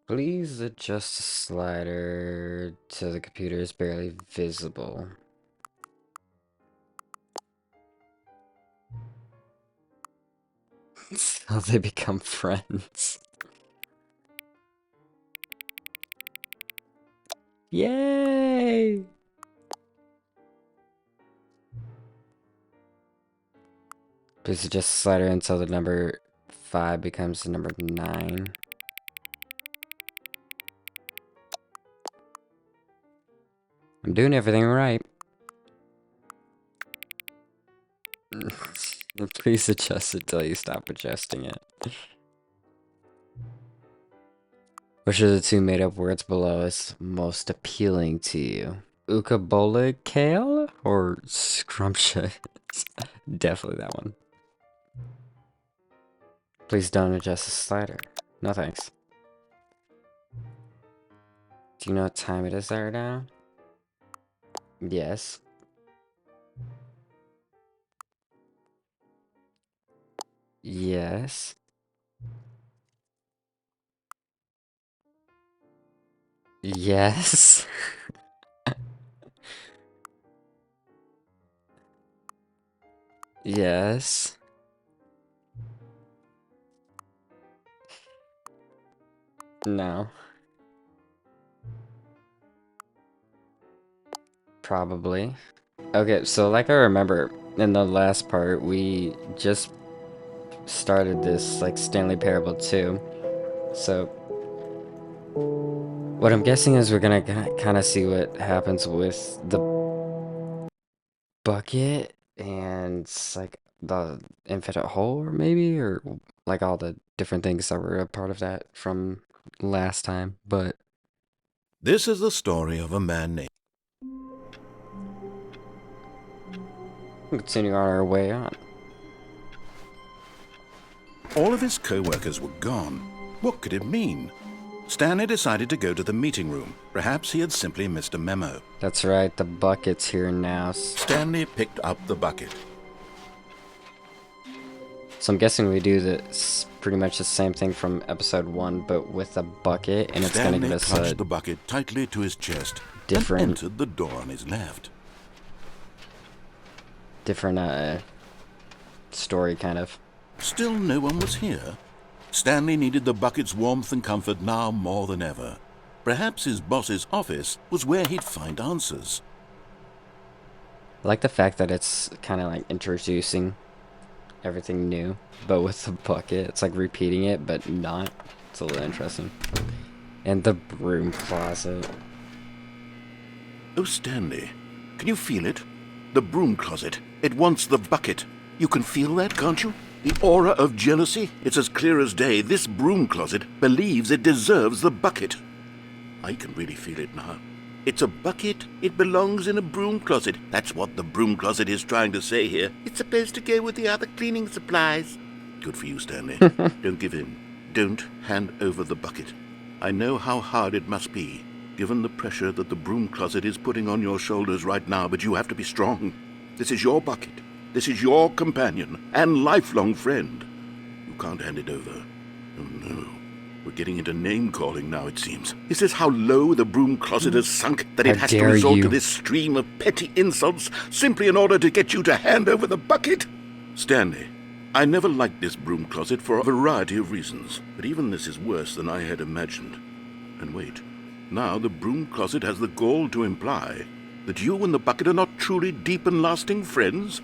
Please adjust the slider till the computer is barely visible. So they become friends. Yay! Please adjust the slider until the number 5 becomes the number 9. I'm doing everything right. Please adjust it till you stop adjusting it. Which of the two made-up words below is most appealing to you? Ukabole kale or scrumptious? Definitely that one. Please don't adjust the slider. No thanks. Do you know what time it is there now? Yes. Yes. Yes. Yes. No. Probably. Okay, so like I remember in the last part, we just started this like Stanley Parable 2. So what I'm guessing is we're gonna kind of see what happens with the bucket and like the infinite hole, or maybe, or like all the different things that were a part of that from last time. But This is the story of a man named... we'll continue on our way on. All of his co-workers were gone. What could it mean? Stanley decided to go to the meeting room. Perhaps he had simply missed a memo. That's right, the bucket's here now. Stanley picked up the bucket. So I'm guessing we do this pretty much the same thing from episode 1, but with a bucket, and it's gonna give us Stanley a clutched the bucket tightly to his chest different and entered the door on his left. story, kind of. Still no one was here. Stanley needed the bucket's warmth and comfort now more than ever. Perhaps his boss's office was where he'd find answers. I like the fact that it's kind of like introducing everything new, but with the bucket. It's like repeating it, but not. It's a little interesting. And the broom closet. Oh, Stanley, can you feel it? The broom closet. It wants the bucket. You can feel that, can't you? The aura of jealousy? It's as clear as day. This broom closet believes it deserves the bucket. I can really feel it now. It's a bucket. It belongs in a broom closet. That's what the broom closet is trying to say here. It's supposed to go with the other cleaning supplies. Good for you, Stanley. Don't give in. Don't hand over the bucket. I know how hard it must be, given the pressure that the broom closet is putting on your shoulders right now, but you have to be strong. This is your bucket. This is your companion and lifelong friend. You can't hand it over. Oh, no. We're getting into name-calling now, it seems. Is this how low the broom closet has sunk, that it How has to dare resort you. to this stream of petty insults simply in order to get you to hand over the bucket? Stanley, I never liked this broom closet for a variety of reasons, but even this is worse than I had imagined. And wait, now the broom closet has the gall to imply that you and the bucket are not truly deep and lasting friends?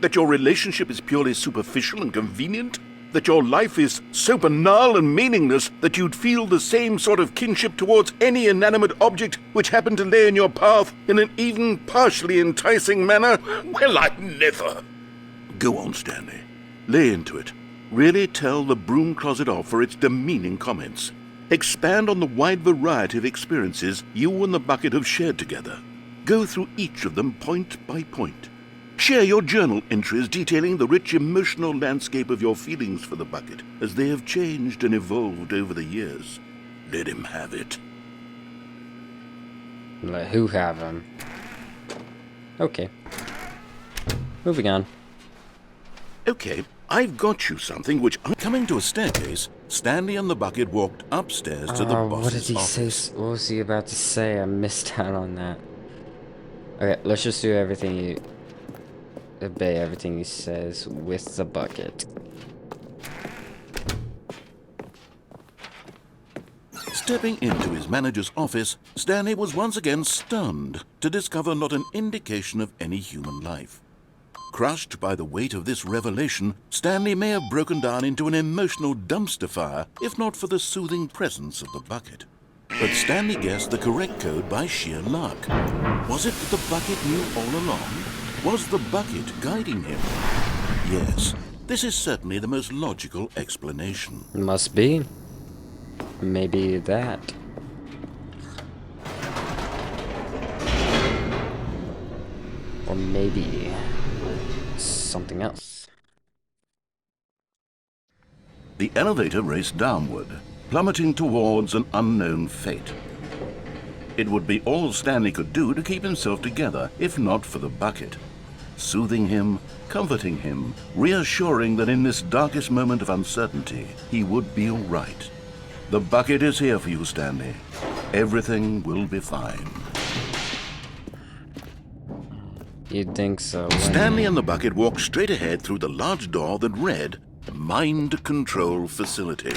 That your relationship is purely superficial and convenient? That your life is so banal and meaningless that you'd feel the same sort of kinship towards any inanimate object which happened to lay in your path in an even partially enticing manner? Well, I never! Go on, Stanley. Lay into it. Really tell the broom closet off for its demeaning comments. Expand on the wide variety of experiences you and the bucket have shared together. Go through each of them point by point. Share your journal entries detailing the rich emotional landscape of your feelings for the bucket as they have changed and evolved over the years. Let him have it. Let who have him? Okay. Moving on. Okay, I've got you something which I'm coming to a staircase. Stanley and the bucket walked upstairs to the What did boss's he office. say? What was he about to say? I missed out on that. Okay, let's just do everything obey everything he says with the bucket. Stepping into his manager's office, Stanley was once again stunned to discover not an indication of any human life. Crushed by the weight of this revelation, Stanley may have broken down into an emotional dumpster fire if not for the soothing presence of the bucket. But Stanley guessed the correct code by sheer luck. Was it that the bucket knew all along? Was the bucket guiding him? Yes, this is certainly the most logical explanation. Must be. Maybe that. Or maybe something else. The elevator raced downward, plummeting towards an unknown fate. It would be all Stanley could do to keep himself together, if not for the bucket. Soothing him, comforting him, reassuring that in this darkest moment of uncertainty, he would be all right. The bucket is here for you, Stanley. Everything will be fine. You'd think so. Stanley and the bucket walked straight ahead through the large door that read, Mind Control Facility.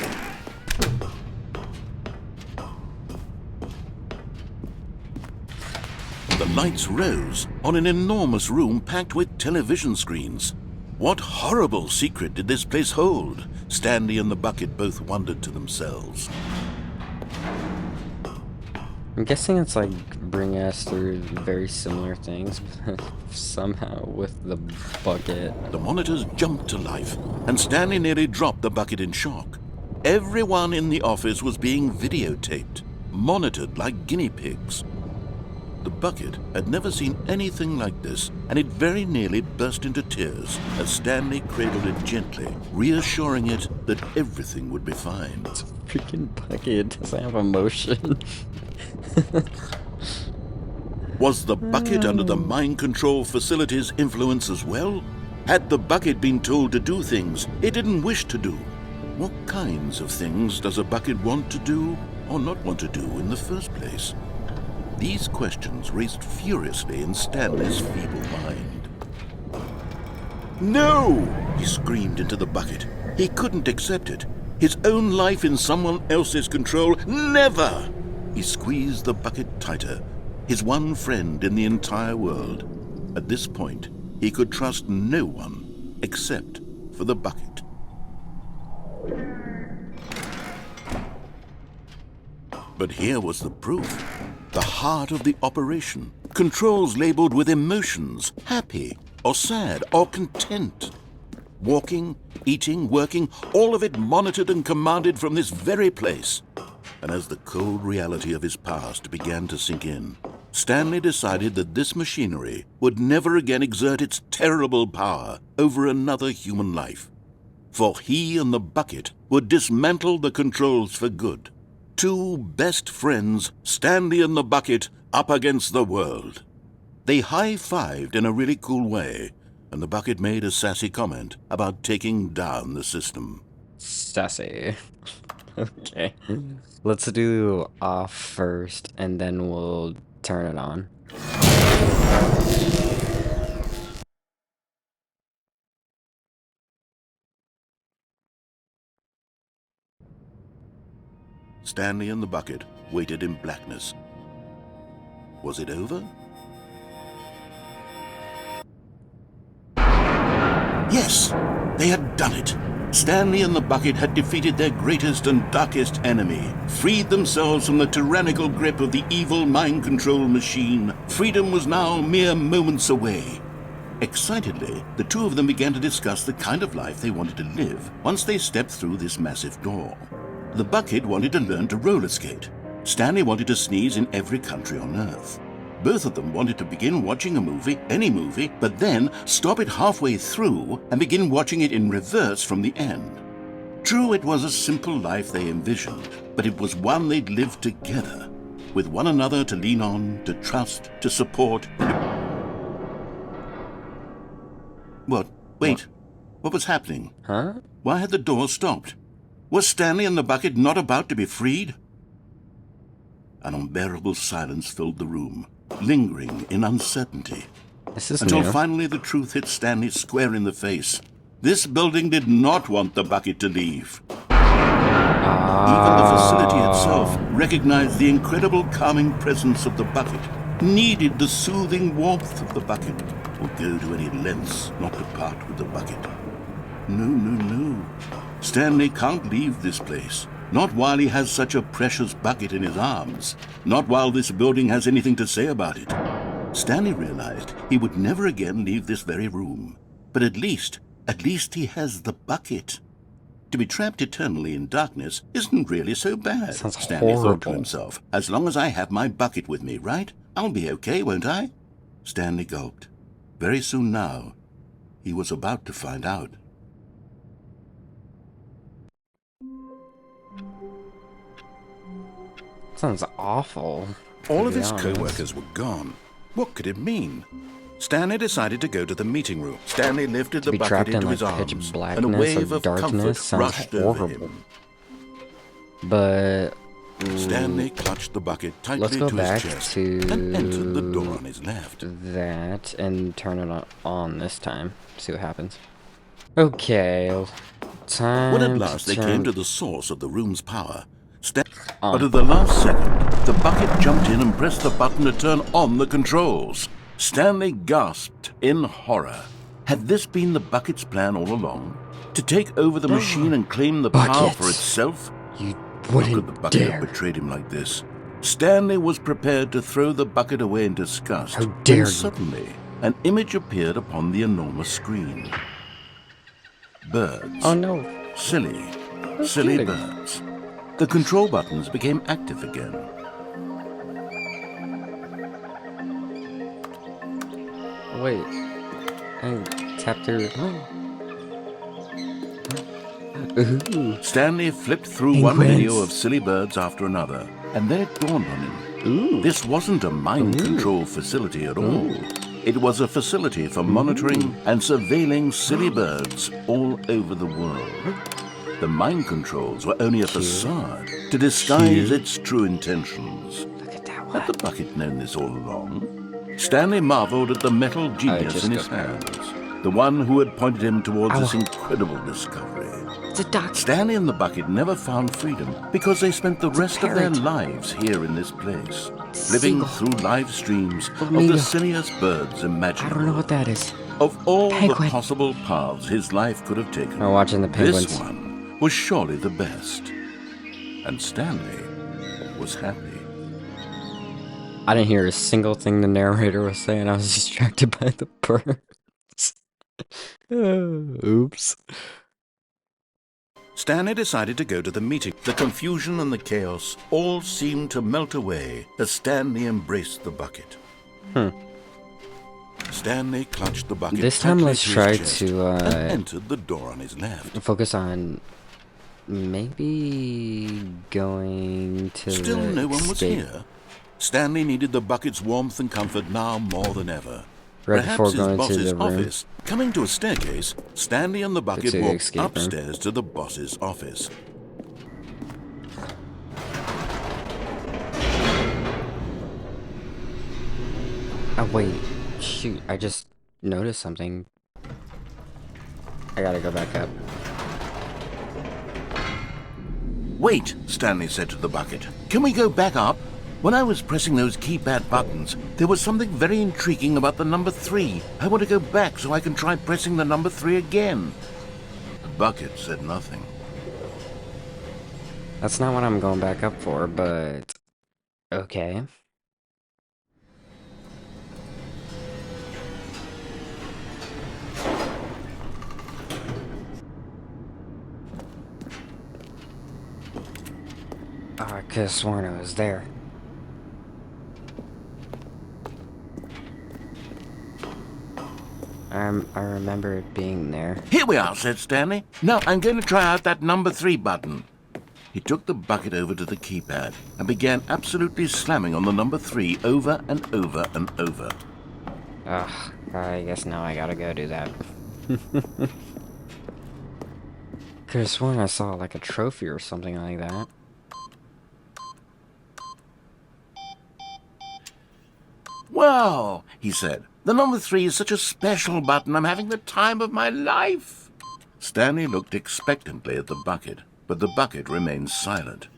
The lights rose on an enormous room packed with television screens. What horrible secret did this place hold? Stanley and the bucket both wondered to themselves. I'm guessing it's like bringing us through very similar things, but somehow with the bucket. The monitors jumped to life, and Stanley nearly dropped the bucket in shock. Everyone in the office was being videotaped, monitored like guinea pigs. The bucket had never seen anything like this, and it very nearly burst into tears as Stanley cradled it gently, reassuring it that everything would be fine. It's a freaking bucket. It doesn't have emotion. Was the bucket under the mind control facility's influence as well? Had the bucket been told to do things it didn't wish to do? What kinds of things does a bucket want to do or not want to do in the first place? These questions raced furiously in Stanley's feeble mind. No! He screamed into the bucket. He couldn't accept it. His own life in someone else's control, never! He squeezed the bucket tighter, his one friend in the entire world. At this point, he could trust no one except for the bucket. But here was the proof. The heart of the operation. Controls labeled with emotions, happy or sad or content. Walking, eating, working, all of it monitored and commanded from this very place. And as the cold reality of his past began to sink in, Stanley decided that this machinery would never again exert its terrible power over another human life. For he and the bucket would dismantle the controls for good. Two best friends, Stanley and the bucket, up against the world. They high-fived in a really cool way, and the bucket made a sassy comment about taking down the system. Sassy. Okay. Let's do off first, and then we'll turn it on. Stanley and the bucket waited in blackness. Was it over? Yes! They had done it! Stanley and the bucket had defeated their greatest and darkest enemy, freed themselves from the tyrannical grip of the evil mind control machine. Freedom was now mere moments away. Excitedly, the two of them began to discuss the kind of life they wanted to live once they stepped through this massive door. The bucket wanted to learn to roller skate. Stanley wanted to sneeze in every country on Earth. Both of them wanted to begin watching a movie, any movie, but then stop it halfway through and begin watching it in reverse from the end. True, it was a simple life they envisioned, but it was one they'd lived together, with one another to lean on, to trust, to support. What? Wait. What was happening? Huh? Why had the door stopped? Was Stanley and the bucket not about to be freed? An unbearable silence filled the room, lingering in uncertainty. This is Until new. finally the truth hit Stanley square in the face. This building did not want the bucket to leave. Even the facility itself recognized the incredible calming presence of the bucket, needed the soothing warmth of the bucket, would go to any lengths not to part with the bucket. No, no, no. Stanley can't leave this place. Not while he has such a precious bucket in his arms. Not while this building has anything to say about it. Stanley realized he would never again leave this very room. But at least he has the bucket. To be trapped eternally in darkness isn't really so bad, Sounds Stanley thought to horrible. himself. As long as I have my bucket with me, right? I'll be okay, won't I? Stanley gulped. Very soon now, he was about to find out. Sounds awful. All of be his honest. co-workers were gone. What could it mean? Stanley decided to go to the meeting room. Stanley lifted To the be bucket trapped in into like his arms, pitch and a blackness wave or of comfort darkness sounds rushed over horrible. him. But Stanley clutched the bucket tightly let's go to back his chest to and entered the door on his left. that and turn it on this time. See what happens. Okay, time When at last to they turn came to the source of the room's power, on. but at the last second, the bucket jumped in and pressed the button to turn on the controls. Stanley gasped in horror. Had this been the bucket's plan all along? To take over the machine and claim the power Buckets. for itself? You How could the wouldn't bucket have dare. betrayed him like this? Stanley was prepared to throw the bucket away in disgust. How dare when you. suddenly, an image appeared upon the enormous screen. Birds. Oh no. Silly kidding. birds. The control buttons became active again. Wait. I tapped through. Ooh. Stanley flipped through one Penguins. video of silly birds after another, and then it dawned on him. Ooh. This wasn't a mind control facility at all. It was a facility for monitoring and surveilling silly birds all over the world. The mind controls were only a facade to disguise its true intentions. Look at that Had one. the bucket known this all along? Stanley marveled at the metal genius just in his go back. hands, the one who had pointed him towards this Ow. incredible discovery. It's a duck. Stanley and the bucket never found freedom because they spent the rest of their parrot. lives here in this place, living Seagull. through live streams of Flamingo. the silliest birds I imaginable. don't know what that is. Of all the Penguin. possible paths his life could have taken, We're watching the penguins. this one was surely the best. And Stanley was happy. I didn't hear a single thing the narrator was saying. I was distracted by the birds. Oops. Stanley decided to go to the meeting. The confusion and the chaos all seemed to melt away as Stanley embraced the bucket. Stanley clutched the bucket This time tightly let's to his try chest to, and entered the door on his left. Focus on maybe going to Still the no one was escape. here. Stanley needed the bucket's warmth and comfort now more than ever. Right Perhaps before his going to boss's the room. office. Coming to a staircase, Stanley and the bucket To walked escape room. upstairs to the boss's office. Oh wait, shoot! I just noticed something. I gotta go back up. Wait, Stanley said to the bucket. Can we go back up? When I was pressing those keypad buttons, there was something very intriguing about the number 3. I want to go back so I can try pressing the number 3 again. The bucket said nothing. That's not what I'm going back up for, but okay. Oh, I could have sworn it was there. I remember it being there. Here we are, said Stanley. Now I'm going to try out that number 3 button. He took the bucket over to the keypad and began absolutely slamming on the number 3 over and over and over. Ugh, I guess now I gotta go do that. could have sworn I saw like a trophy or something like that. Wow, he said. The number 3 is such a special button. I'm having the time of my life. Stanley looked expectantly at the bucket, but the bucket remained silent.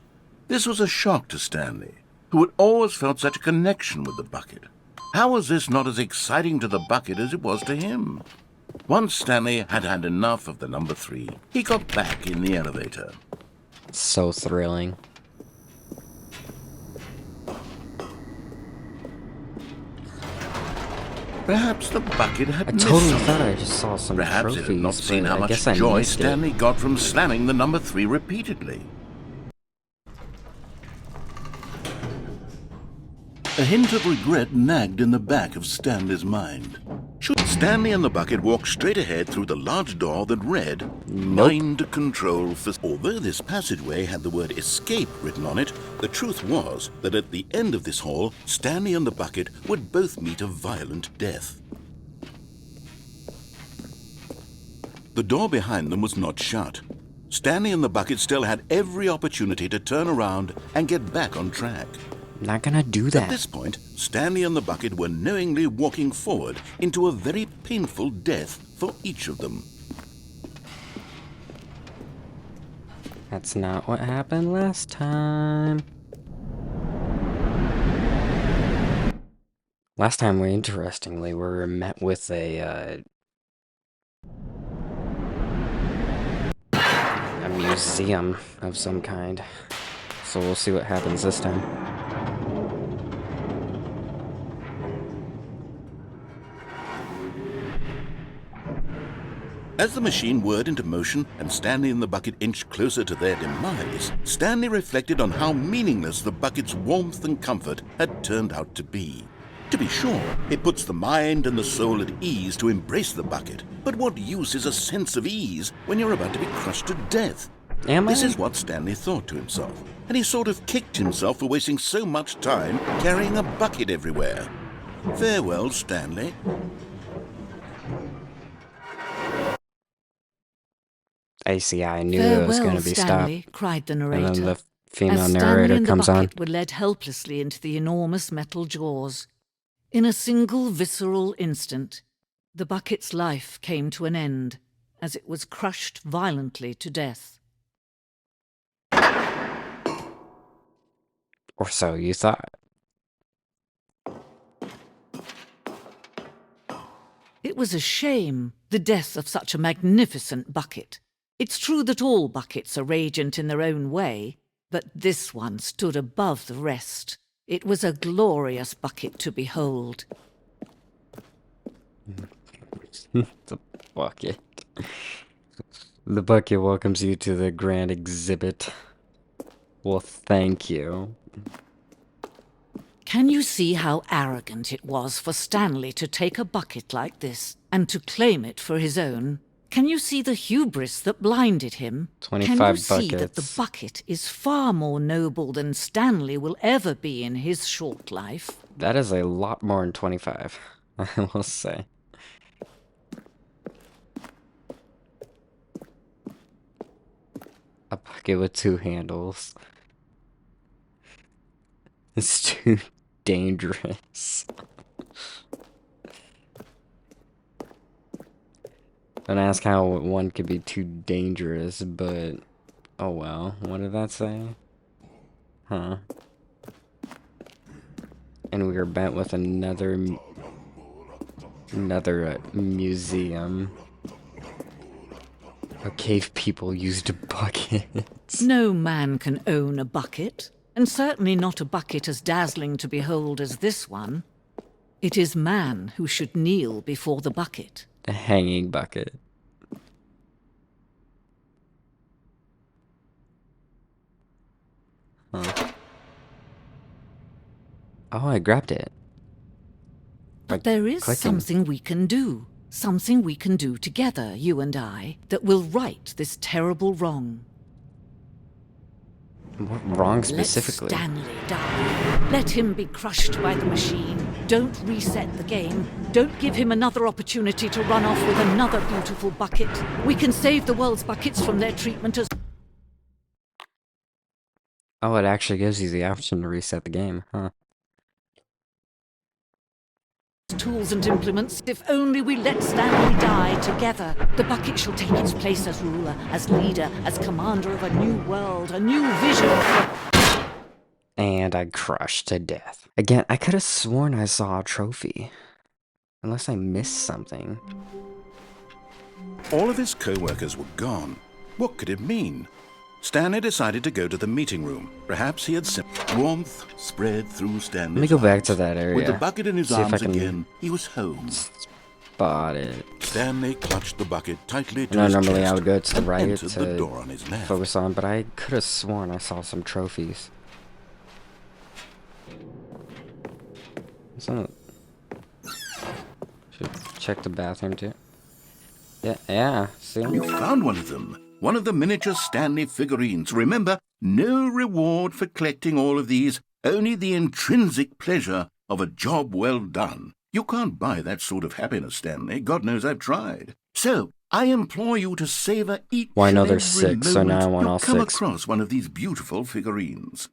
This was a shock to Stanley, who had always felt such a connection with the bucket. How was this not as exciting to the bucket as it was to him? Once Stanley had had enough of the number 3, he got back in the elevator. So thrilling. Perhaps the bucket had I missed totally something. thought I just saw some Perhaps trophies, it had not seen but how I much guess I joy missed it. Stanley got from slamming the number 3 repeatedly. A hint of regret nagged in the back of Stanley's mind. Should Stanley and the bucket walk straight ahead through the large door that read, Mind Control Although this passageway had the word escape written on it, the truth was that at the end of this hall, Stanley and the bucket would both meet a violent death. The door behind them was not shut. Stanley and the bucket still had every opportunity to turn around and get back on track. Not gonna do At that. this point, Stanley and the bucket were knowingly walking forward into a very painful death for each of them. That's not what happened last time. Last time, interestingly, we were met with a museum of some kind. So we'll see what happens this time. As the machine whirred into motion and Stanley and the bucket inched closer to their demise, Stanley reflected on how meaningless the bucket's warmth and comfort had turned out to be. To be sure, it puts the mind and the soul at ease to embrace the bucket, but what use is a sense of ease when you're about to be crushed to death? This is what Stanley thought to himself, and he sort of kicked himself for wasting so much time carrying a bucket everywhere. Farewell, Stanley. I knew it was going to be Stanley, stopped. cried the And narrator. then the female as narrator Stanley and the comes on. bucket were led helplessly into the enormous metal jaws. In a single visceral instant, the bucket's life came to an end as it was crushed violently to death. Or so you thought. It was a shame, the death of such a magnificent bucket. It's true that all buckets are radiant in their own way, but this one stood above the rest. It was a glorious bucket to behold. The bucket. The bucket welcomes you to the grand exhibit. Well, thank you. Can you see how arrogant it was for Stanley to take a bucket like this and to claim it for his own? Can you see the hubris that blinded him? 25 Can you see that the buckets. bucket is far more noble than Stanley will ever be in his short life? That is a lot more than 25, I will say. A bucket with 2 handles. It's too dangerous. Don't ask how one could be too dangerous, but oh well. What did that say? Huh. And we are bent with another museum. A cave people used buckets. No man can own a bucket, and certainly not a bucket as dazzling to behold as this one. It is man who should kneel before the bucket. A hanging bucket. Huh. Oh, I grabbed it. But there is clicking. something we can do. Something we can do together, you and I, that will right this terrible wrong. What wrong specifically? Let Stanley die. Let him be crushed by the machine. Don't reset the game. Don't give him another opportunity to run off with another beautiful bucket. We can save the world's buckets from their treatment as Oh, it actually gives you the option to reset the game, huh? tools and implements. If only we let Stanley die together. The bucket shall take its place as ruler, as leader, as commander of a new world, a new vision for... And I crushed to death. Again, I could have sworn I saw a trophy. Unless I missed something. All of his co-workers were gone. What could it mean? Stanley decided to go to the meeting room. Perhaps he had Warmth spread through Stanley's Let me go back eyes. to that area. With the bucket in his See if I arms can again, he was home. spot it. Stanley clutched the bucket tightly to No, his normally chest I would go to the and right entered the door to on his left. focus on, but I could have sworn I saw some trophies. Some... Should check the bathroom too. Yeah, see? You found one of them. One of the miniature Stanley figurines. Remember, no reward for collecting all of these, only the intrinsic pleasure of a job well done. You can't buy that sort of happiness, Stanley. God knows I've tried. So, I implore you to savor each Well, I know and there's every 6, so now I moment want you all come 6. across one of these beautiful figurines.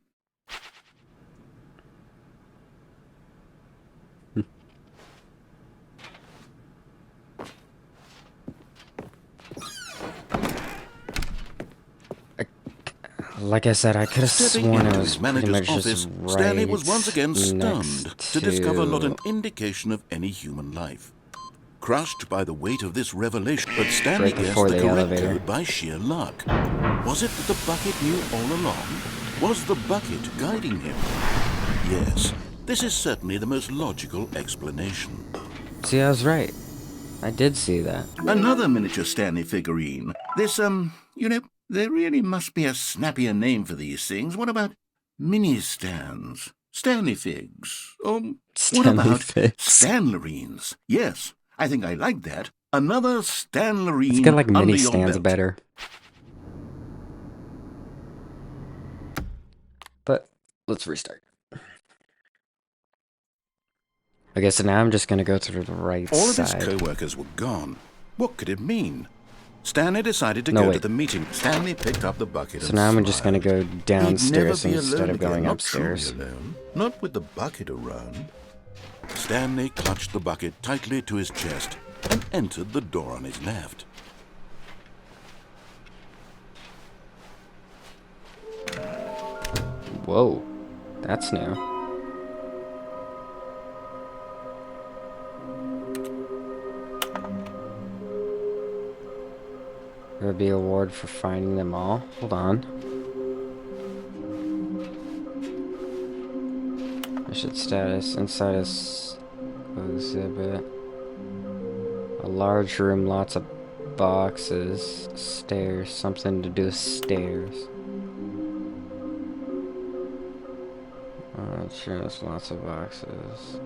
Like I said, I could have Stepping sworn into it was his pretty manager's much office, just right Stanley was once again stunned next to discover not an to- indication of any human life. Crushed by the weight of this revelation, but Stanley Right guessed before the the correct elevator. code by sheer luck. Was it that the bucket knew all along? Was the bucket guiding him? Yes, this is certainly the most logical explanation. See, I was right. I did see that. Another miniature Stanley figurine. This, there really must be a snappier name for these things. What about mini-stands? Stanley figs? Or what Stanley about figs. Stanlerines? Yes, I think I like that. Another Stanlerine Let's get like under mini your stands belt. better. But let's restart. Okay, so now I'm just gonna go through the right All of his side. co-workers were gone. What could it mean? Stanley decided to No, go wait. to the meeting. Stanley picked up the bucket So and now I'm just gonna smiled. go He'd downstairs never be instead alone of going again, upstairs. Not truly alone, not with the bucket around. Stanley clutched the bucket tightly to his chest and entered the door on his left. Whoa, that's new. There would be an award for finding them all. Hold on. Mission status inside exhibit. A large room, lots of boxes, stairs, something to do with stairs. Sure, there's lots of boxes.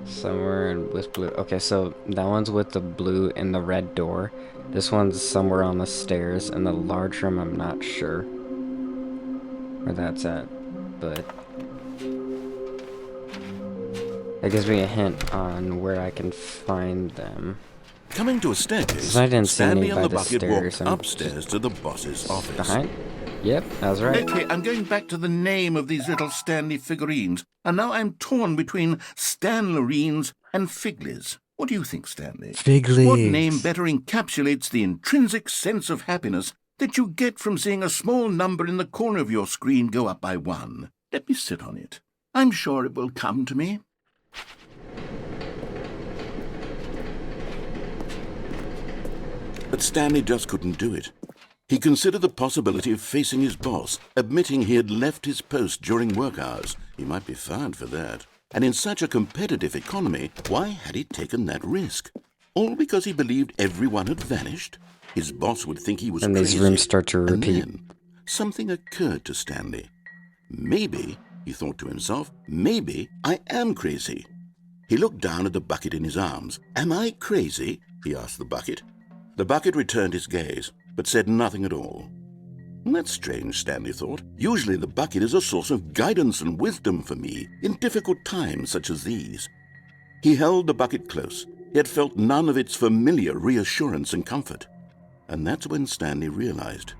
Somewhere in with blue. Okay, so that one's with the blue and the red door. This one's somewhere on the stairs, and the large room, I'm not sure where that's at, but that gives me a hint on where I can find them. Coming to a staircase, 'Cause I didn't see Stanley any and by the the bucket stairs, walked I'm upstairs to the boss's office. Behind? Yep, that was right. Okay, I'm going back to the name of these little Stanley figurines, and now I'm torn between Stanlerines and Figlies. What do you think, Stanley? Figlies. What name better encapsulates the intrinsic sense of happiness that you get from seeing a small number in the corner of your screen go up by 1? Let me sit on it. I'm sure it will come to me. But Stanley just couldn't do it. He considered the possibility of facing his boss, admitting he had left his post during work hours. He might be fired for that. And in such a competitive economy, why had he taken that risk? All because he believed everyone had vanished? His boss would think he was And these crazy. rooms start to And repeat. then something occurred to Stanley. Maybe, he thought to himself, maybe I am crazy. He looked down at the bucket in his arms. Am I crazy? He asked the bucket. The bucket returned his gaze, but said nothing at all. That's strange, Stanley thought. Usually the bucket is a source of guidance and wisdom for me in difficult times such as these. He held the bucket close, yet felt none of its familiar reassurance and comfort. And that's when Stanley realized,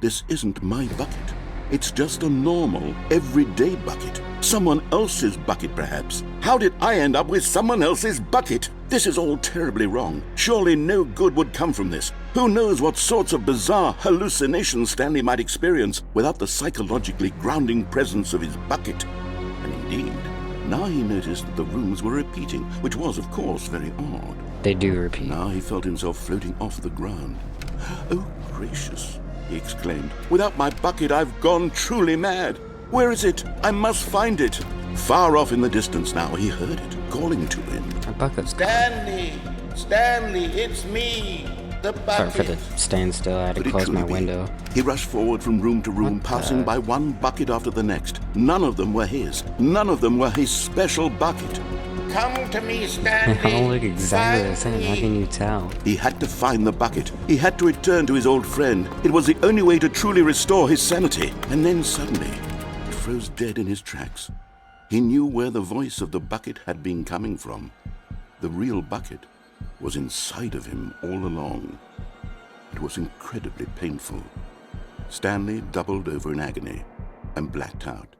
this isn't my bucket. It's just a normal, everyday bucket. Someone else's bucket, perhaps. How did I end up with someone else's bucket? This is all terribly wrong. Surely no good would come from this. Who knows what sorts of bizarre hallucinations Stanley might experience without the psychologically grounding presence of his bucket. And indeed, now he noticed that the rooms were repeating, which was, of course, very odd. They do repeat. Now he felt himself floating off the ground. Oh, gracious, he exclaimed. Without my bucket, I've gone truly mad. Where is it? I must find it. Far off in the distance now, he heard it, calling to him. A bucket. Stanley! Stanley, it's me! The bucket! Sorry for the standstill. I had to Could it close my truly be? window. He rushed forward from room to room, What the- passing by one bucket after the next. None of them were his. None of them were his special bucket. Come to me, They Stanley. all look exactly the Find same. How me. can you tell? He had to find the bucket. He had to return to his old friend. It was the only way to truly restore his sanity. And then suddenly, he froze dead in his tracks. He knew where the voice of the bucket had been coming from. The real bucket was inside of him all along. It was incredibly painful. Stanley doubled over in agony and blacked out.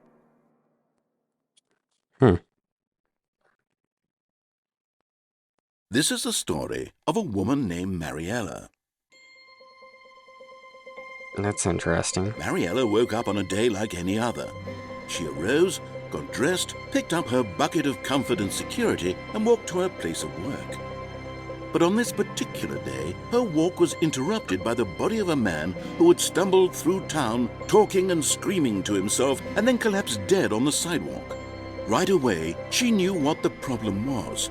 This is the story of a woman named Mariella. That's interesting. Mariella woke up on a day like any other. She arose, got dressed, picked up her bucket of comfort and security, and walked to her place of work. But on this particular day, her walk was interrupted by the body of a man who had stumbled through town, talking and screaming to himself, and then collapsed dead on the sidewalk. Right away, she knew what the problem was.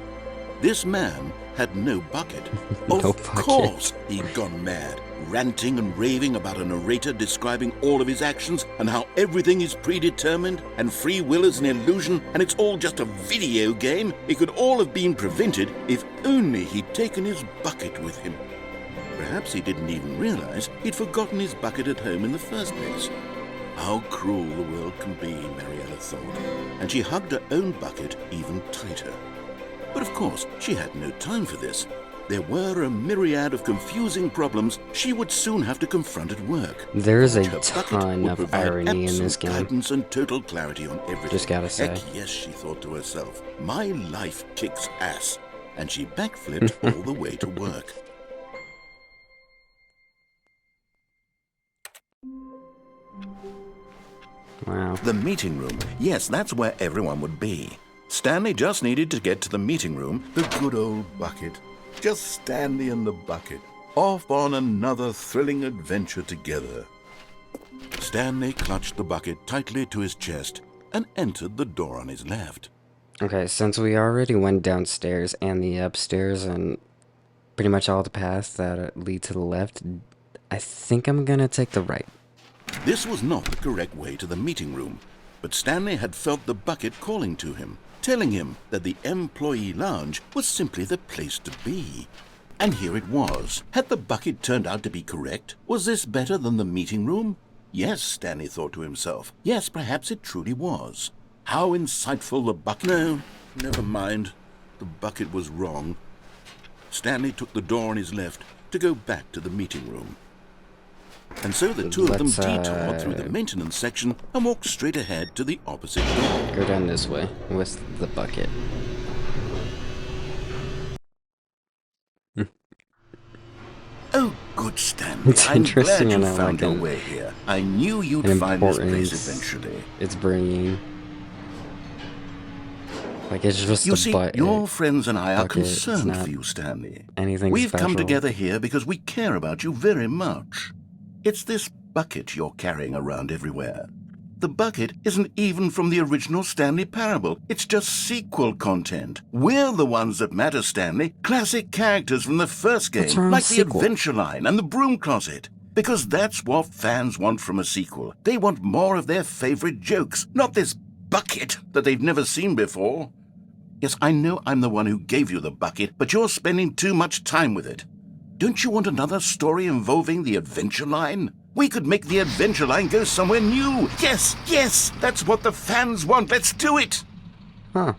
This man had no bucket. No Of bucket. course he'd gone mad, ranting and raving about a narrator describing all of his actions and how everything is predetermined and free will is an illusion and it's all just a video game. It could all have been prevented if only he'd taken his bucket with him. Perhaps he didn't even realize he'd forgotten his bucket at home in the first place. How cruel the world can be, Mariella thought, and she hugged her own bucket even tighter. But of course, she had no time for this. There were a myriad of confusing problems she would soon have to confront at work. There is a Her bucket ton would of provide irony in this absolute game. guidance and total clarity on everything. Just gotta say. Heck yes, she thought to herself. My life kicks ass. And she backflipped all the way to work. Wow. The meeting room. Yes, that's where everyone would be. Stanley just needed to get to the meeting room. The good old bucket. Just Stanley and the bucket. Off on another thrilling adventure together. Stanley clutched the bucket tightly to his chest and entered the door on his left. Okay, since we already went downstairs and the upstairs and pretty much all the paths that lead to the left, I think I'm gonna take the right. This was not the correct way to the meeting room, but Stanley had felt the bucket calling to him, telling him that the employee lounge was simply the place to be. And here it was. Had the bucket turned out to be correct? Was this better than the meeting room? Yes, Stanley thought to himself. Yes, perhaps it truly was. How insightful the bucket... No, never mind. The bucket was wrong. Stanley took the door on his left to go back to the meeting room. And so the two of them Let's, detoured through the maintenance section and walked straight ahead to the opposite door. Go down this way with the bucket. Oh, good Stanley. It's I'm interesting glad you and I found like your it. way here. I knew you'd An find this place importance eventually. it's bringing. Like, it's just You a see, bucket. your friends and I are bucket, it's concerned not for you, Stanley. anything We've come special. together here because we care about you very much. It's this bucket you're carrying around everywhere. The bucket isn't even from the original Stanley Parable. It's just sequel content. We're the ones that matter, Stanley. Classic characters from the first What's game, wrong like with the sequel? Adventure Line and the Broom Closet. Because that's what fans want from a sequel. They want more of their favorite jokes, not this bucket that they've never seen before. Yes, I know I'm the one who gave you the bucket, but you're spending too much time with it. Don't you want another story involving the Adventure Line? We could make the adventure line go somewhere new. Yes, yes, that's what the fans want. Let's do it. Huh.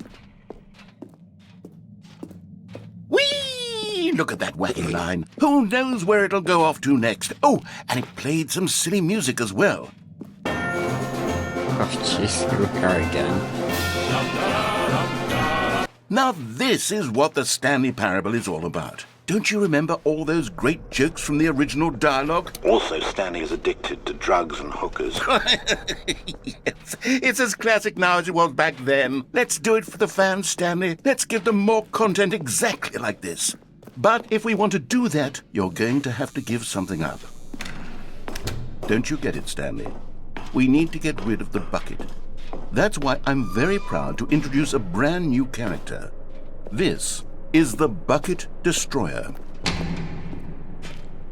Whee! Look at that wacky line. Who knows where it'll go off to next? Oh, and it played some silly music as well. Oh, jeez, here we are again. Now this is what the Stanley Parable is all about. Don't you remember all those great jokes from the original dialogue? Also, Stanley is addicted to drugs and hookers. Yes, it's as classic now as it was back then. Let's do it for the fans, Stanley. Let's give them more content exactly like this. But if we want to do that, you're going to have to give something up. Don't you get it, Stanley? We need to get rid of the bucket. That's why I'm very proud to introduce a brand new character. This is the Bucket Destroyer.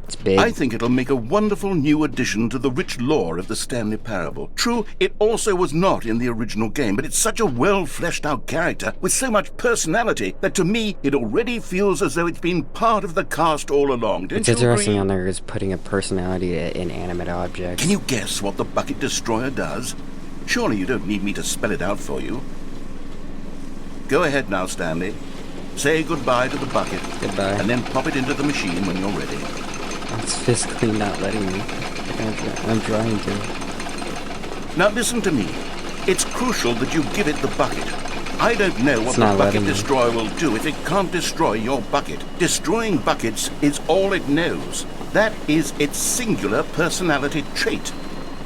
It's big. I think it'll make a wonderful new addition to the rich lore of the Stanley Parable. True, it also was not in the original game, but it's such a well-fleshed-out character with so much personality that to me, it already feels as though it's been part of the cast all along. Don't It's you interesting agree? on there is putting a personality to inanimate objects. Can you guess what the Bucket Destroyer does? Surely you don't need me to spell it out for you. Go ahead now, Stanley. Say goodbye to the bucket. Goodbye. And then pop it into the machine when you're ready. It's physically not letting me. I'm trying to. Now listen to me. It's crucial that you give it the bucket. I don't know what It's the not Bucket letting me. Destroyer will do if it can't destroy your bucket. Destroying buckets is all it knows. That is its singular personality trait.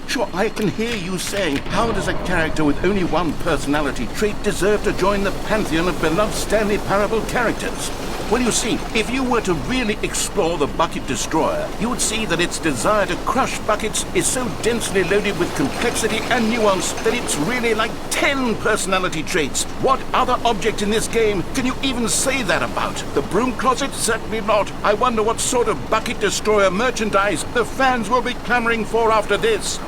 Sure, I can hear you saying, how does a character with only one personality trait deserve to join the pantheon of beloved Stanley Parable characters? Well, you see, if you were to really explore the Bucket Destroyer, you would see that its desire to crush buckets is so densely loaded with complexity and nuance that it's really like 10 personality traits. What other object in this game can you even say that about? The broom closet? Certainly not. I wonder what sort of Bucket Destroyer merchandise the fans will be clamoring for after this.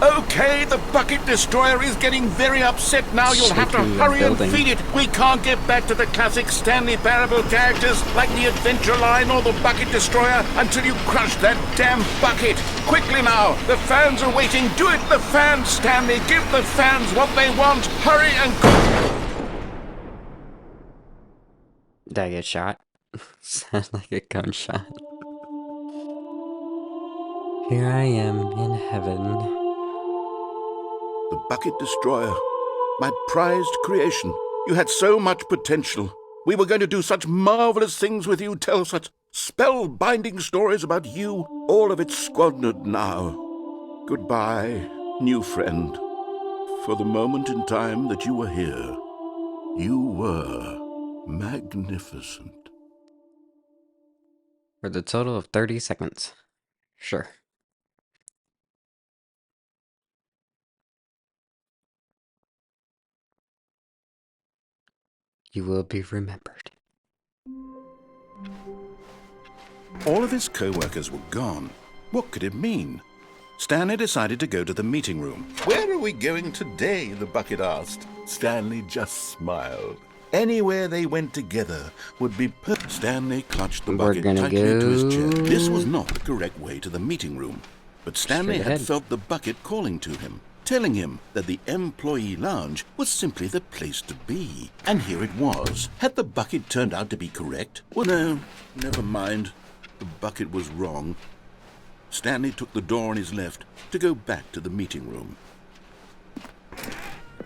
Okay, the Bucket Destroyer is getting very upset now. You'll have to Shaking the hurry and building. feed it. We can't get back to the classic Stanley Parable characters like the Adventure Line or the Bucket Destroyer until you crush that damn bucket. Quickly now, the fans are waiting. Do it, the fans, Stanley. Give the fans what they want. Hurry and Did I get shot? Sounds like a gunshot. Here I am in heaven. The Bucket Destroyer, my prized creation. You had so much potential. We were going to do such marvelous things with you, tell such spellbinding stories about you. All of it squandered now. Goodbye, new friend. For the moment in time that you were here, you were magnificent. For the total of 30 seconds. Sure. You will be remembered. All of his co-workers were gone. What could it mean? Stanley decided to go to the meeting room. Where are we going today? The bucket asked. Stanley just smiled. Anywhere they went together would be perfect. Stanley clutched the We're bucket gonna tightly to his go- chair. This was not the correct way to the meeting room, but Stanley Straight had ahead. felt the bucket calling to him, telling him that the employee lounge was simply the place to be. And here it was. Had the bucket turned out to be correct? Well, no, never mind. The bucket was wrong. Stanley took the door on his left to go back to the meeting room.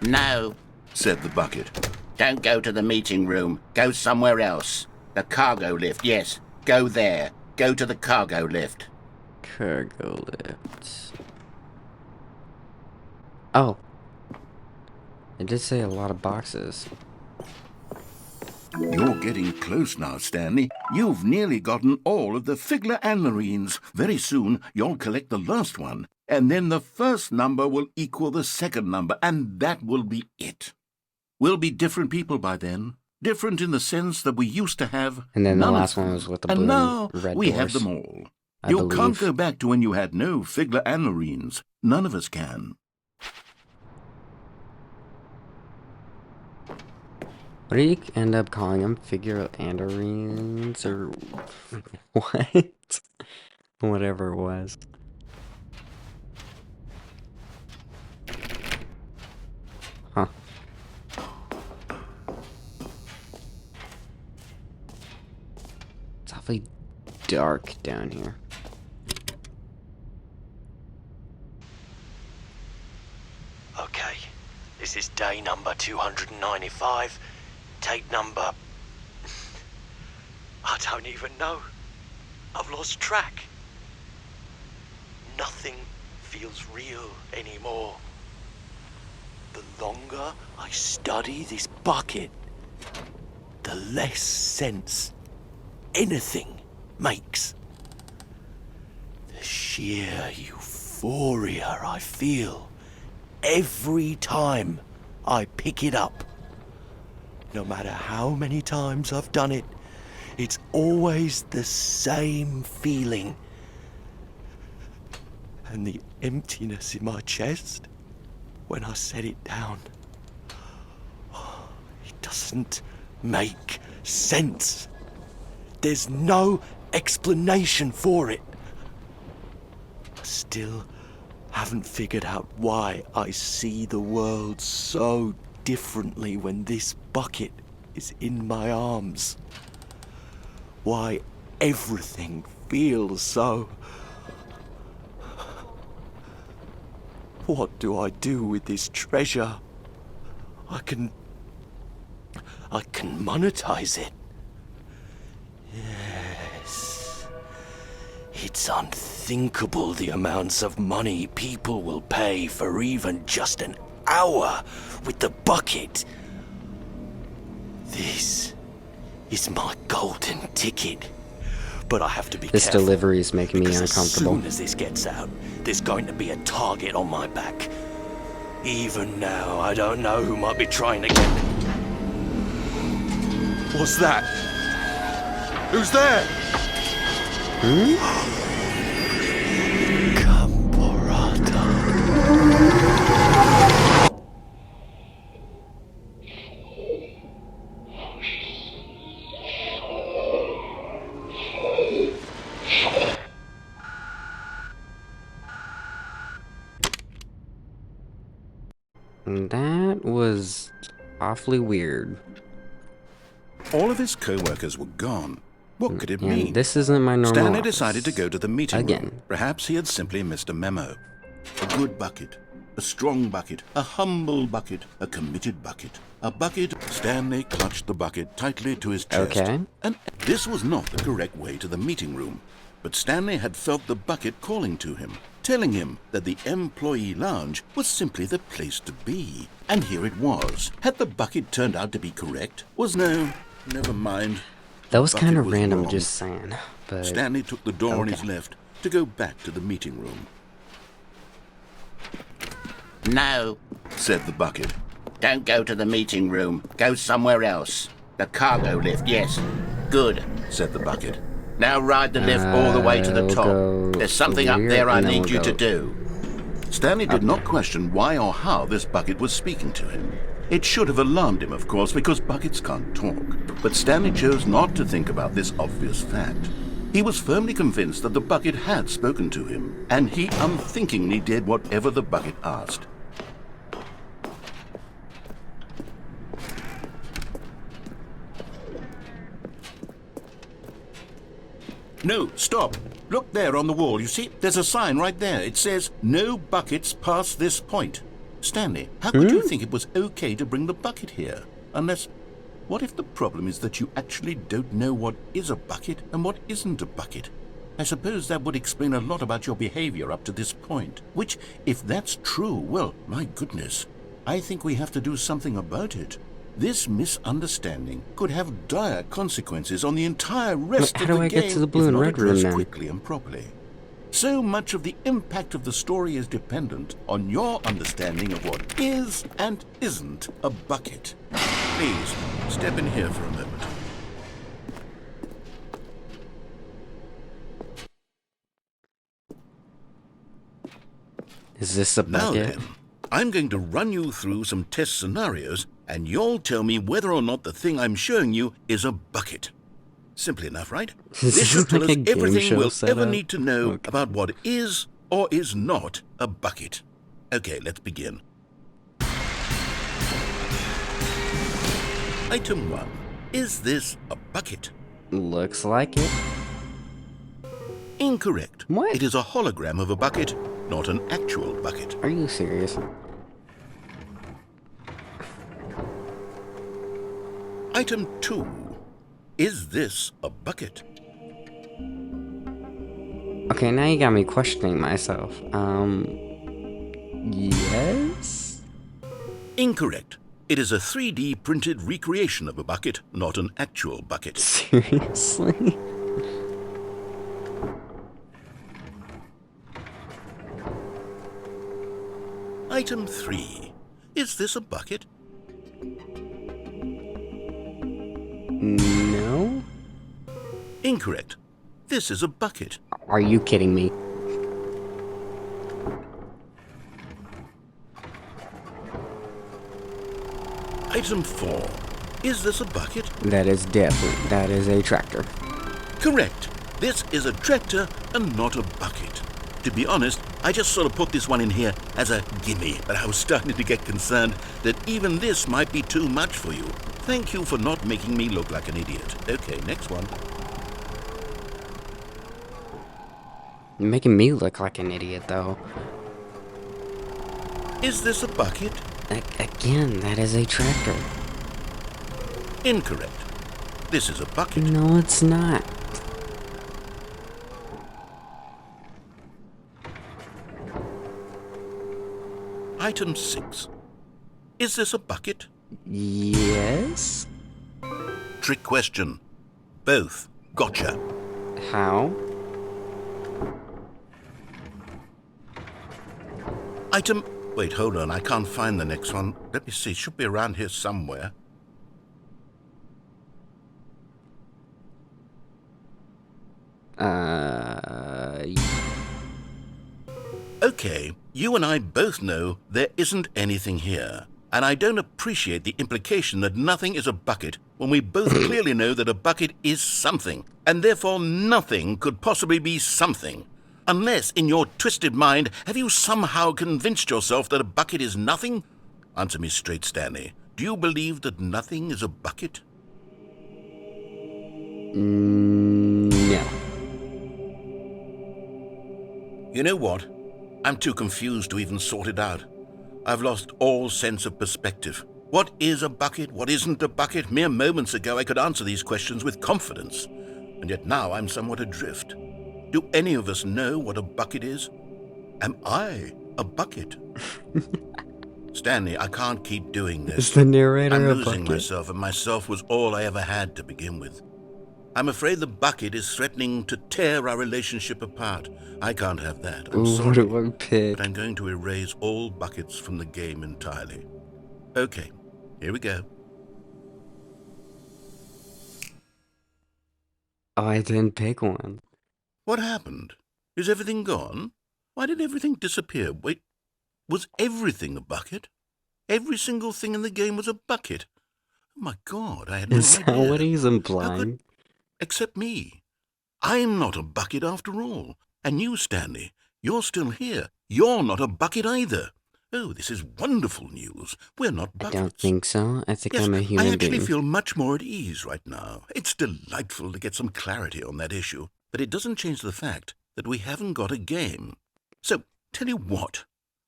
No, Said the bucket. don't go to the meeting room. Go somewhere else. The cargo lift, yes. Go there. Go to the cargo lift. Cargo lifts. Oh. It did say a lot of boxes. You're getting close now, Stanley. You've nearly gotten all of the Figler and Marines. Very soon, you'll collect the last one, and then the first number will equal the second number, and that will be it. We'll be different people by then. Different in the sense that we used to have And then the none of last one them. was with the and blue now and red we doors. have them all. I You can't believe. go back to when you had no Figler and Marines. None of us can. What do you end up calling them? Figure andarines or what? Whatever it was. Huh. It's awfully dark down here. Okay, this is day number 295. Tape number... I don't even know. I've lost track. Nothing feels real anymore. The longer I study this bucket, the less sense anything makes. The sheer euphoria I feel every time I pick it up. No matter how many times I've done it, it's always the same feeling. And the emptiness in my chest when I set it down. It doesn't make sense. There's no explanation for it. I still haven't figured out why I see the world so differently when this bucket is in my arms. Why everything feels so... What do I do with this treasure? I can monetize it. Yes. It's unthinkable the amounts of money people will pay for even just an hour with the bucket. This is my golden ticket. But I have to be This careful. delivery is making me Because uncomfortable. as soon as this gets out, there's going to be a target on my back. Even now, I don't know who might be trying to get me. What's that? Who's there? Camporata. That was awfully weird. All of his co-workers were gone. What could it mean? And this isn't my normal Stanley office. decided to go to the meeting Again. room. Perhaps he had simply missed a memo. A good bucket, a strong bucket, a humble bucket, a committed bucket. A bucket. Stanley clutched the bucket tightly to his chest. Okay. And this was not the correct way to the meeting room. But Stanley had felt the bucket calling to him, telling him that the employee lounge was simply the place to be. And here it was. Had the bucket turned out to be correct? Never mind. That was Bucket kind of was random, wrong. just saying. But Stanley took the door on his Okay. left to go back to the meeting room. No, Said the bucket. don't go to the meeting room. Go somewhere else. The cargo lift, yes. Good. Said the bucket. Now ride the lift all the way to the We'll top. go There's something up here, there I and then need we'll you to go- do. Stanley did not question why or how this bucket was speaking to him. It should have alarmed him, of course, because buckets can't talk. But Stanley chose not to think about this obvious fact. He was firmly convinced that the bucket had spoken to him, and he unthinkingly did whatever the bucket asked. No, stop. Look there on the wall. You see, there's a sign right there. It says, "No buckets past this point." Stanley, how could you think it was okay to bring the bucket here? Unless, what if the problem is that you actually don't know what is a bucket and what isn't a bucket? I suppose that would explain a lot about your behavior up to this point. Which, if that's true, well, my goodness, I think we have to do something about it. This misunderstanding could have dire consequences on the entire rest How of do the I game get to the blue if and not red room addressed then? quickly and properly. So much of the impact of the story is dependent on your understanding of what is and isn't a bucket. Please, step in here for a moment. is this a Now bucket? then, I'm going to run you through some test scenarios, and you'll tell me whether or not the thing I'm showing you is a bucket. Simple enough, right? Is This should this tell like us a game everything show we'll ever setup? need to know Okay. about what is or is not a bucket. Okay, let's begin. Item 1. Is this a bucket? Looks like it. Incorrect. What? It is a hologram of a bucket, not an actual bucket. Are you serious? Item 2. Is this a bucket? Okay, now you got me questioning myself. Yes? Incorrect. It is a 3D printed recreation of a bucket, not an actual bucket. Seriously? Item 3. Is this a bucket? No? Incorrect. This is a bucket. Are you kidding me? Item 4. Is this a bucket? That is a tractor. Correct. This is a tractor and not a bucket. To be honest, I just sort of put this one in here as a gimme, but I was starting to get concerned that even this might be too much for you. Thank you for not making me look like an idiot. Okay, next one. You're making me look like an idiot, though. Is this a bucket? Again, that is a tractor. Incorrect. This is a bucket. No, it's not. Item 6. Is this a bucket? Yes? Trick question. Both. Gotcha. How? Item... Wait, hold on. I can't find the next one. Let me see. It should be around here somewhere. Okay, you and I both know there isn't anything here. And I don't appreciate the implication that nothing is a bucket when we both clearly know that a bucket is something. And therefore nothing could possibly be something. Unless, in your twisted mind, have you somehow convinced yourself that a bucket is nothing? Answer me straight, Stanley. Do you believe that nothing is a bucket? No. You know what? I'm too confused to even sort it out. I've lost all sense of perspective. What is a bucket? What isn't a bucket? Mere moments ago I could answer these questions with confidence. And yet now I'm somewhat adrift. Do any of us know what a bucket is? Am I a bucket? Stanley, I can't keep doing this. Is the narrator I'm a losing bucket? myself, and myself was all I ever had to begin with. I'm afraid the bucket is threatening to tear our relationship apart. I can't have that. I'm Ooh, sorry. what do I pick? But I'm going to erase all buckets from the game entirely. Okay, here we go. Oh, I didn't pick one. What happened? Is everything gone? Why did everything disappear? Wait, was everything a bucket? Every single thing in the game was a bucket. Oh my God, I had no Is that idea. what he's How implying? could... Except me. I'm not a bucket after all. And you, Stanley, you're still here. You're not a bucket either. Oh, this is wonderful news. We're not I buckets. don't think so. I think Yes, I'm a I human actually being. feel much more at ease right now. It's delightful to get some clarity on that issue, but it doesn't change the fact that we haven't got a game. So, tell you what,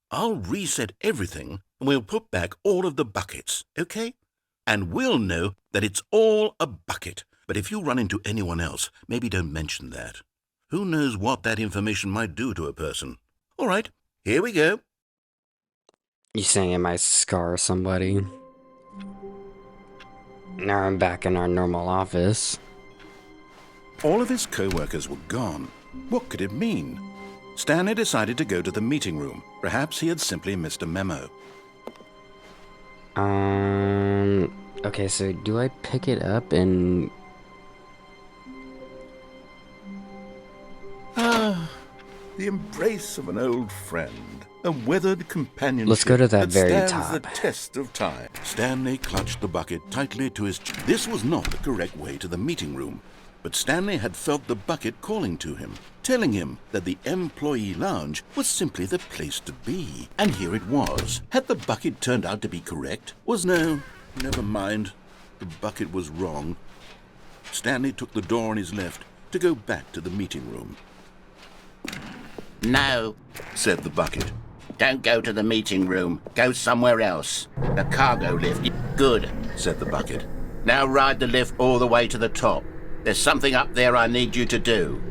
I'll reset everything and we'll put back all of the buckets, okay? And we'll know that it's all a bucket. But if you run into anyone else, maybe don't mention that. Who knows what that information might do to a person? All right, here we go. You saying it might scar somebody? Now I'm back in our normal office. All of his co-workers were gone. What could it mean? Stanley decided to go to the meeting room. Perhaps he had simply missed a memo. Okay, so do I pick it up and... The embrace of an old friend, a weathered companionship. Let's go to that very stands top. the test of time. Stanley clutched the bucket tightly to his chest. This was not the correct way to the meeting room, but Stanley had felt the bucket calling to him, telling him that the employee lounge was simply the place to be. And here it was. Had the bucket turned out to be correct? Was no, never mind. The bucket was wrong. Stanley took the door on his left to go back to the meeting room. No, Said the bucket. don't go to the meeting room. Go somewhere else. The cargo lift. Good, Said the bucket. now ride the lift all the way to the top. There's something up there I need you to do.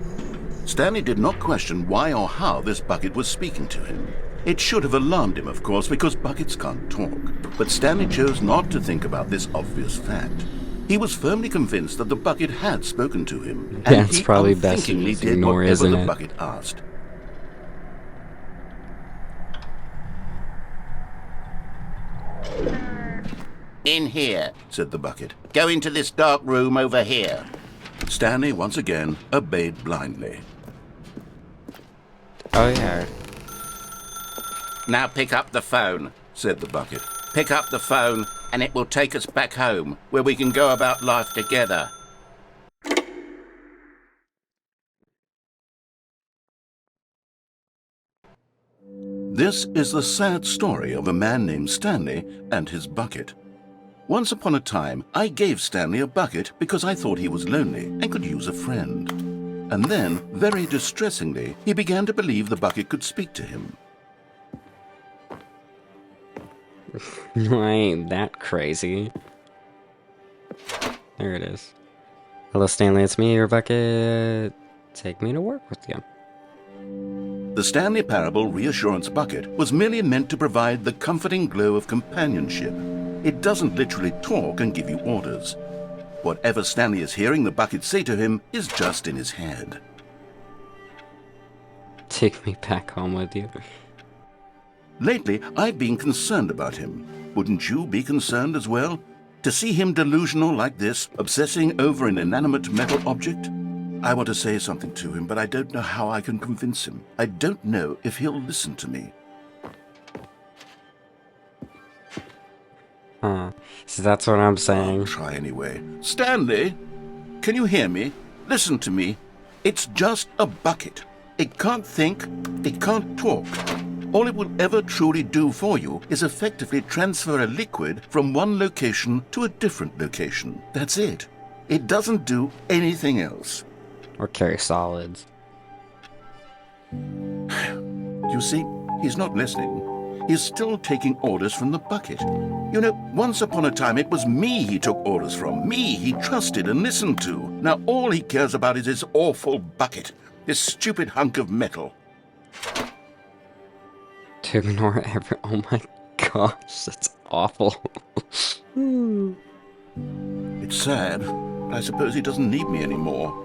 Stanley did not question why or how this bucket was speaking to him. It should have alarmed him, of course, because buckets can't talk. But Stanley chose not to think about this obvious fact. He was firmly convinced that the bucket had spoken to him. Yeah, and it's he probably best to unthinkingly just did ignore, whatever isn't the it? bucket asked. In here. Said the bucket. Go into this dark room over here. Stanley once again obeyed blindly. Oh yeah. Now pick up the phone. Said the bucket. Pick up the phone and it will take us back home, where we can go about life together. This is the sad story of a man named Stanley and his bucket. Once upon a time, I gave Stanley a bucket because I thought he was lonely and could use a friend. And then, very distressingly, he began to believe the bucket could speak to him. I ain't that crazy. There it is. Hello, Stanley. It's me, your bucket. Take me to work with you. The Stanley Parable Reassurance Bucket was merely meant to provide the comforting glow of companionship. It doesn't literally talk and give you orders. Whatever Stanley is hearing the bucket say to him is just in his head. Take me back home with you. Lately, I've been concerned about him. Wouldn't you be concerned as well? To see him delusional like this, obsessing over an inanimate metal object? I want to say something to him, but I don't know how I can convince him. I don't know if he'll listen to me. So that's what I'm I'll saying. try anyway. Stanley, can you hear me? Listen to me. It's just a bucket. It can't think, it can't talk. All it will ever truly do for you is effectively transfer a liquid from one location to a different location. That's it. It doesn't do anything else. Or carry solids. You see, he's not listening. He's still taking orders from the bucket. You know, once upon a time it was me he took orders from. Me he trusted and listened to. Now all he cares about is this awful bucket. This stupid hunk of metal. To ignore every. Oh my gosh, that's awful. It's sad, but I suppose he doesn't need me anymore.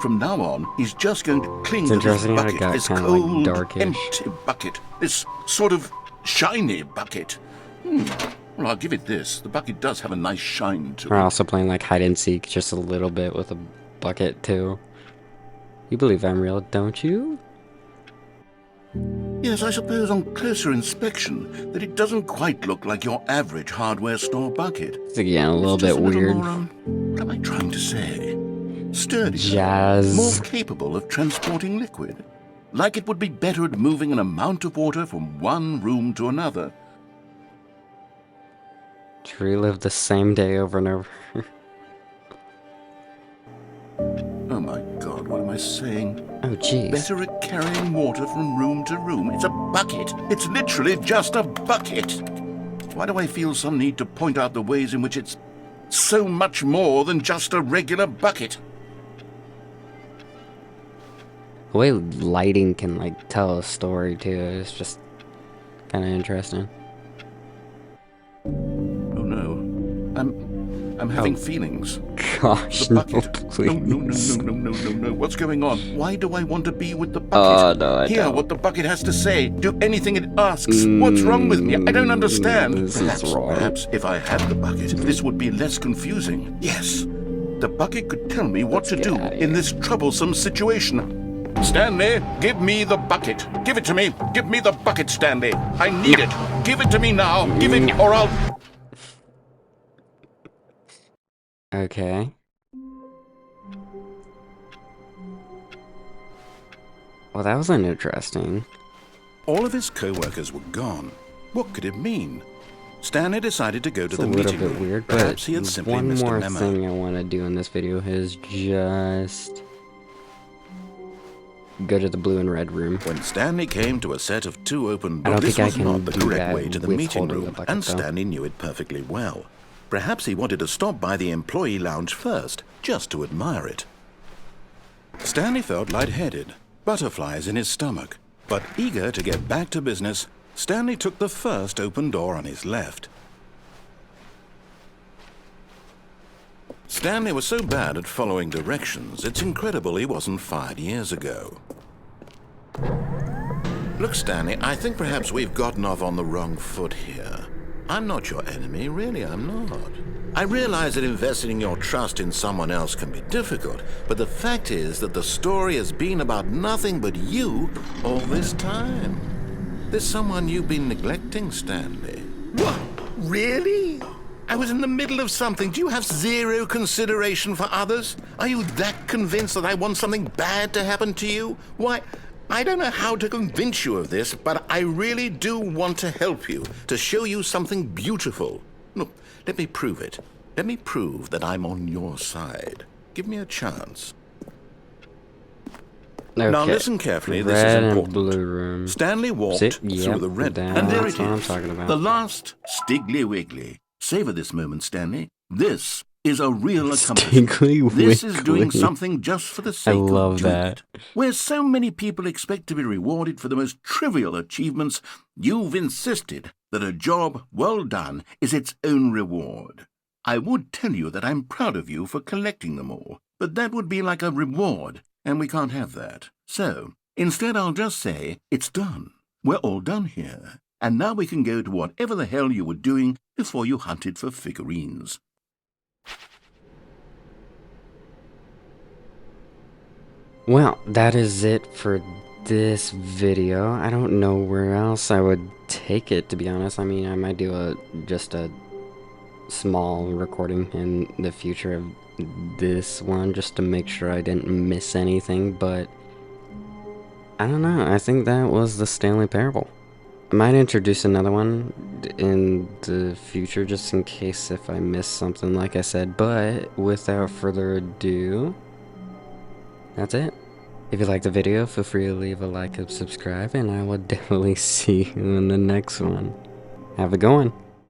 From now on, he's just going to cling It's to this interesting how it bucket, got this kinda, like, cold, darkish. empty bucket, this sort of shiny bucket. Well, I'll give it this. The bucket does have a nice shine to We're it. also playing like hide and seek just a little bit with a bucket too. You believe I'm real, don't you? Yes, I suppose on closer inspection that it doesn't quite look like your average hardware store bucket. It's again a little It's just bit a little weird. more, what am I trying to say? Sturdier. Jazz. More capable of transporting liquid. Like it would be better at moving an amount of water from one room to another. To relive the same day over and over. Oh my God, what am I saying? Oh jeez. Better at carrying water from room to room. It's a bucket. It's literally just a bucket. Why do I feel some need to point out the ways in which it's so much more than just a regular bucket? The way lighting can like tell a story too is just kind of interesting. Oh no. I'm having feelings. Gosh, The no, bucket. please. No. What's going on? Why do I want to be with the bucket? Oh, no, I Hear don't. what the bucket has to say. Do anything it asks. What's wrong with me? I don't understand. This is wrong. Perhaps if I had the bucket, this would be less confusing. Yes. The bucket could tell me what to get do outta in here. this troublesome situation. Stanley, give me the bucket. Give it to me. Give me the bucket, Stanley. I need it. Give it to me now. Give it or I'll... Okay. Well, that was interesting. All of his co-workers were gone. What could it mean? Stanley decided to go to It's the a little meeting bit room. weird, Perhaps but he had simply one missed a more memo. thing I want to do in this video is just go to the blue and red room. When Stanley came to a set of 2 open I doors, don't this think I was can not the do correct that way to the with meeting holding the room, bucket, and though. Stanley knew it perfectly well. Perhaps he wanted to stop by the employee lounge first, just to admire it. Stanley felt lightheaded, butterflies in his stomach. But eager to get back to business, Stanley took the first open door on his left. Stanley was so bad at following directions, it's incredible he wasn't fired years ago. Look, Stanley, I think perhaps we've gotten off on the wrong foot here. I'm not your enemy, really, I'm not. I realize that investing your trust in someone else can be difficult, but the fact is that the story has been about nothing but you all this time. There's someone you've been neglecting, Stanley. What? Really? I was in the middle of something. Do you have zero consideration for others? Are you that convinced that I want something bad to happen to you? Why, I don't know how to convince you of this, but I really do want to help you, to show you something beautiful. Look, let me prove it. Let me prove that I'm on your side. Give me a chance. Okay. Now listen carefully, this is Red and important. blue room. Stanley walked See? through Yep, the red, that's and there it what I'm is. talking about. The last Stiggly Wiggly. Savor this moment, Stanley. This is a real accomplishment. Stiggly This is doing Wiggly. something just for the sake love of doing that. it. Where so many people expect to be rewarded for the most trivial achievements, you've insisted that a job well done is its own reward. I would tell you that I'm proud of you for collecting them all, but that would be like a reward, and we can't have that. So, instead I'll just say, it's done. We're all done here. And now we can go to whatever the hell you were doing before you hunted for figurines. Well, that is it for this video. I don't know where else I would take it, to be honest. I mean, I might do just a small recording in the future of this one, just to make sure I didn't miss anything, but I don't know. I think that was the Stanley Parable. I might introduce another one in the future, just in case if I miss something, like I said, but without further ado, that's it. If you liked the video, feel free to leave a like and subscribe, and I will definitely see you in the next one. Have a good one.